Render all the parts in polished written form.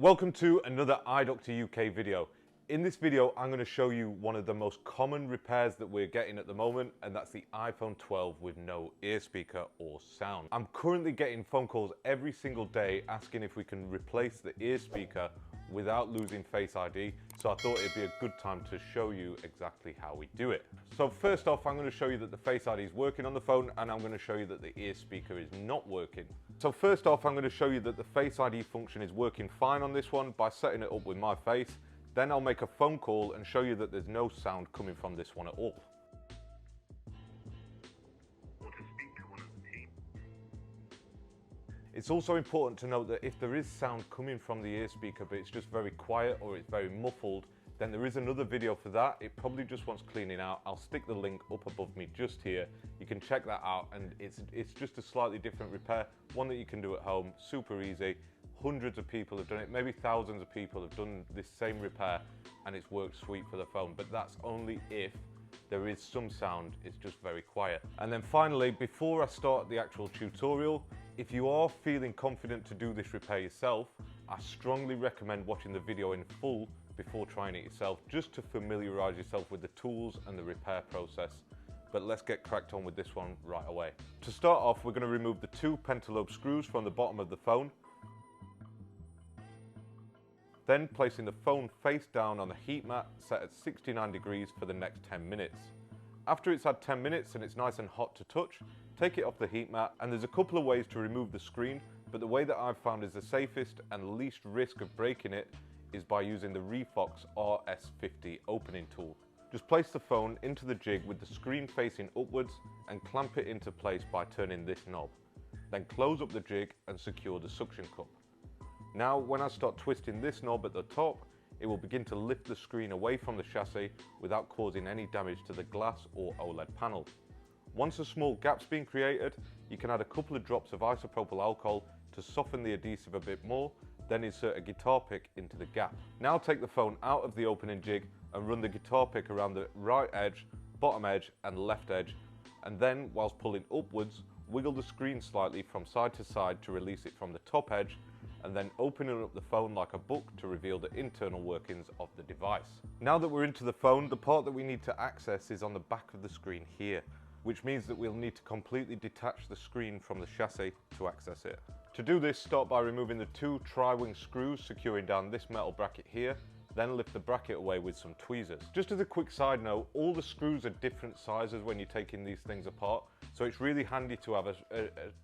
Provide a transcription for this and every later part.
Welcome to another iDoctor UK video. In this video, I'm going to show you one of the most common repairs that we're getting at the moment, and that's the iPhone 12 with no ear speaker or sound. I'm currently getting phone calls every single day asking if we can replace the ear speaker without losing Face ID, so I thought it'd be a good time to show you exactly how we do it. So first off, I'm going to show you that the Face ID is working on the phone, and I'm going to show you that the ear speaker is not working. So first off, I'm going to show you that the Face ID function is working fine on this one by setting it up with my face. Then I'll make a phone call and show you that there's no sound coming from this one at all. It's also important to note that if there is sound coming from the ear speaker but it's just very quiet or it's very muffled, then there is another video for that. It probably just wants cleaning out. I'll stick the link up above me just here. You can check that out, and it's just a slightly different repair, one that you can do at home, super easy. Hundreds of people have done it, maybe thousands of people have done this same repair and it's worked sweet for the phone, but that's only if there is some sound, it's just very quiet. And then finally, before I start the actual tutorial, if you are feeling confident to do this repair yourself, I strongly recommend watching the video in full before trying it yourself, just to familiarize yourself with the tools and the repair process. But let's get cracked on with this one right away. To start off, we're going to remove the two pentalobe screws from the bottom of the phone. Then placing the phone face down on the heat mat set at 69 degrees for the next 10 minutes. After it's had 10 minutes and it's nice and hot to touch, take it off the heat mat, and there's a couple of ways to remove the screen, but the way that I've found is the safest and least risk of breaking it is by using the Refox RS50 opening tool. Just place the phone into the jig with the screen facing upwards and clamp it into place by turning this knob. Then close up the jig and secure the suction cup. Now, when I start twisting this knob at the top, it will begin to lift the screen away from the chassis without causing any damage to the glass or OLED panel. Once a small gap's been created, you can add a couple of drops of isopropyl alcohol to soften the adhesive a bit more, then insert a guitar pick into the gap. Now take the phone out of the opening jig and run the guitar pick around the right edge, bottom edge and left edge, and then, whilst pulling upwards, wiggle the screen slightly from side to side to release it from the top edge, and then opening up the phone like a book to reveal the internal workings of the device. Now that we're into the phone, the part that we need to access is on the back of the screen here, which means that we'll need to completely detach the screen from the chassis to access it. To do this, start by removing the two tri-wing screws securing down this metal bracket here, then lift the bracket away with some tweezers. Just as a quick side note, all the screws are different sizes when you're taking these things apart, so it's really handy to have a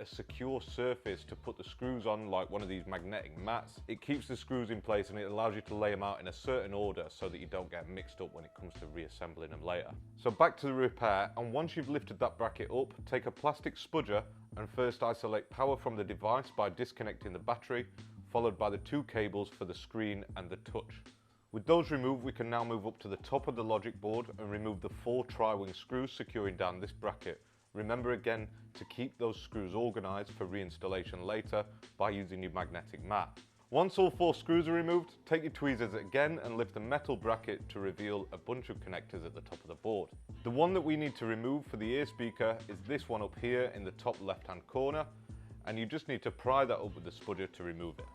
secure surface to put the screws on, like one of these magnetic mats. It keeps the screws in place and it allows you to lay them out in a certain order so that you don't get mixed up when it comes to reassembling them later. So back to the repair, and once you've lifted that bracket up, take a plastic spudger and first isolate power from the device by disconnecting the battery, followed by the two cables for the screen and the touch. With those removed, we can now move up to the top of the logic board and remove the four tri-wing screws securing down this bracket. Remember again to keep those screws organised for reinstallation later by using your magnetic mat. Once all four screws are removed, take your tweezers again and lift the metal bracket to reveal a bunch of connectors at the top of the board. The one that we need to remove for the ear speaker is this one up here in the top left hand corner, and you just need to pry that up with the spudger to remove it.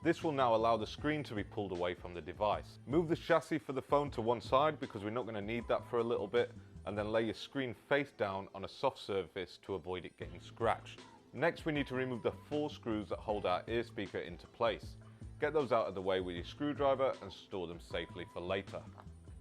This will now allow the screen to be pulled away from the device. Move the chassis for the phone to one side because we're not going to need that for a little bit, and then lay your screen face down on a soft surface to avoid it getting scratched. Next, we need to remove the four screws that hold our ear speaker into place. Get those out of the way with your screwdriver and store them safely for later.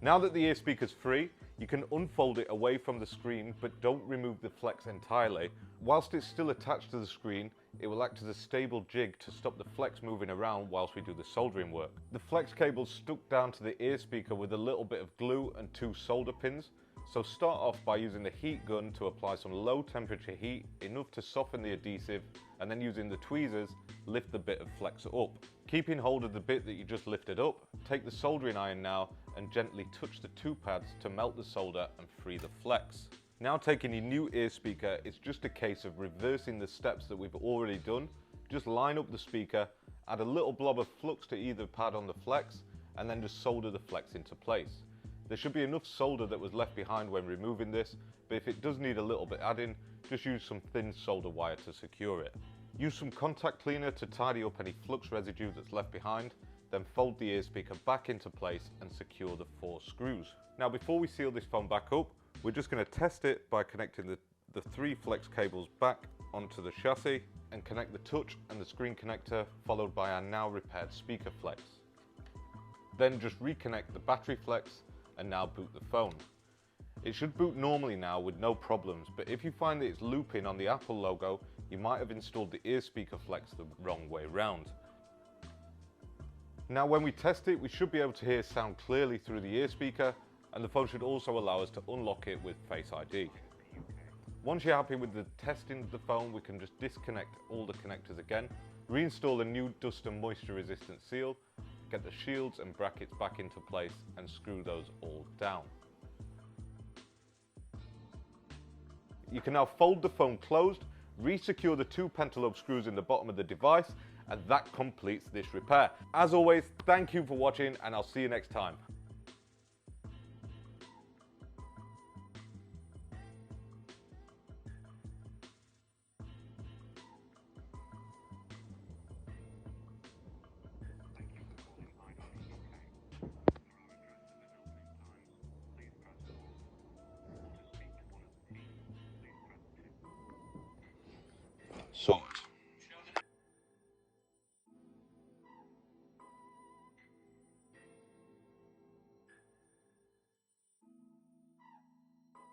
Now that the ear speaker is free, you can unfold it away from the screen, but don't remove the flex entirely. Whilst it's still attached to the screen, it will act as a stable jig to stop the flex moving around whilst we do the soldering work. The flex cable's stuck down to the ear speaker with a little bit of glue and two solder pins, so start off by using the heat gun to apply some low temperature heat, enough to soften the adhesive, and then using the tweezers, lift the bit of flex up. Keeping hold of the bit that you just lifted up, take the soldering iron now and gently touch the two pads to melt the solder and free the flex. Now taking your new ear speaker, it's just a case of reversing the steps that we've already done. Just line up the speaker, add a little blob of flux to either pad on the flex, and then just solder the flex into place. There should be enough solder that was left behind when removing this, but if it does need a little bit adding, just use some thin solder wire to secure it. Use some contact cleaner to tidy up any flux residue that's left behind, then fold the ear speaker back into place and secure the 4 screws. Now before we seal this phone back up, we're just going to test it by connecting the 3 flex cables back onto the chassis and connect the touch and the screen connector, followed by our now repaired speaker flex. Then just reconnect the battery flex and now boot the phone. It should boot normally now with no problems, but if you find that it's looping on the Apple logo, you might have installed the ear speaker flex the wrong way round. Now when we test it, we should be able to hear sound clearly through the ear speaker, and the phone should also allow us to unlock it with Face ID. Once you're happy with the testing of the phone, we can just disconnect all the connectors again, reinstall a new dust and moisture resistant seal, get the shields and brackets back into place and screw those all down. You can now fold the phone closed, re-secure the 2 pentalobe screws in the bottom of the device, and that completes this repair. As always, thank you for watching, and I'll see you next time. Sorted.